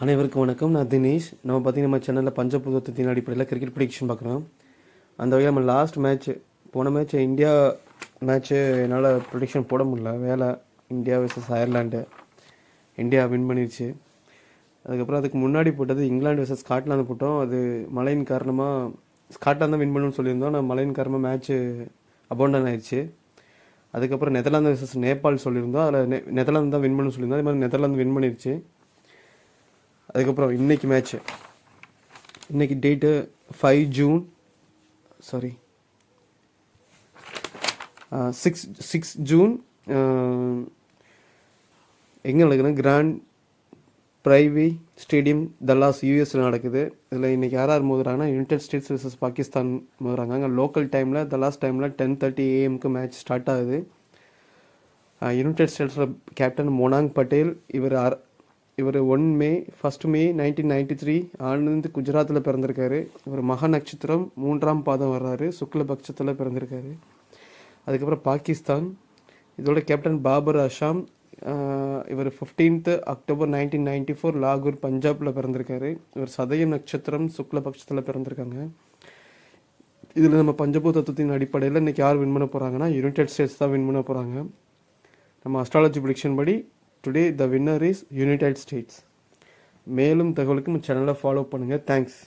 அனைவருக்கும் வணக்கம். நான் தினேஷ். நம்ம பார்த்திங்கன்னா நம்ம சேனலில் பஞ்சபூதத்தின் அடிப்படையில் கிரிக்கெட் ப்ரிடிக்ஷன் பார்க்குறோம். அந்த வகையில் நம்ம லாஸ்ட் மேட்ச் போன மேட்ச் இந்தியா மேட்ச்சு என்னால் ப்ரிடிக்ஷன் போட முடியல. வேலை India versus Ireland. India win பண்ணிடுச்சு. அதுக்கப்புறம் அதுக்கு முன்னாடி போட்டது இங்கிலாந்து வர்சஸ் ஸ்காட்லாந்து போட்டோம். அது மழையின் காரணமாக ஸ்காட்லாந்து தான் வின் பண்ணணும்னு சொல்லியிருந்தோம். ஆனால் மழையின் காரணமாக மேட்ச்சு அபவுண்டன் ஆயிடுச்சு. அதுக்கப்புறம் நெதர்லாந்து வர்சஸ் நேபாள் சொல்லியிருந்தோம். அதில் நெதர்லாந்து தான் வின் பண்ணணும்னு சொல்லியிருந்தோம். அதே மாதிரி நெதர்லாந்து வின் பண்ணிடுச்சு. அதுக்கப்புறம் இன்றைக்கி மேட்ச்சு, இன்றைக்கி டேட்டு 5 ஜூன், சாரி 6 ஜூன். எங்கே நடக்குதுன்னா கிராண்ட் பிரைவி ஸ்டேடியம் டல்லாஸ் யூஎஸில் நடக்குது. இதில் இன்றைக்கி யார் மோதுறாங்கன்னா யுனைடெட் ஸ்டேட்ஸ் வர்சஸ் பாகிஸ்தான் மோதுறாங்க. அங்கே லோக்கல் டைமில் டல்லாஸ் டைமில் 10:30 AM மேட்ச் ஸ்டார்ட் ஆகுது. யுனைடெட் ஸ்டேட்ஸில் கேப்டன் மோனாங் பட்டேல். இவர் 1 மே 1993 ஆனந்த் குஜராத்தில் பிறந்திருக்காரு. இவர் மக நட்சத்திரம் 3ஆம் பாதம் வர்றாரு, சுக்லபக்ஷத்தில் பிறந்திருக்காரு. அதுக்கப்புறம் பாகிஸ்தான், இதோட கேப்டன் பாபர் அசாம். இவர் 15 அக்டோபர் 1994 லாகூர் பஞ்சாபில் பிறந்திருக்காரு. இவர் சதயம் நட்சத்திரம் சுக்லபக்ஷத்தில் பிறந்திருக்காங்க. இதில் நம்ம பஞ்சபூத தத்துவத்தின் அடிப்படையில் இன்றைக்கி யார் வின் பண்ண போகிறாங்கன்னா யுனைடெட் ஸ்டேட்ஸ் தான் வின் பண்ண போகிறாங்க. நம்ம அஸ்ட்ராலஜி ப்ரிடிக்ஷன் படி today the winner is United states. மேலும் தகவலுக்கு நம்ம சேனலை ஃபாலோ பண்ணுங்கள். தேங்க்ஸ்.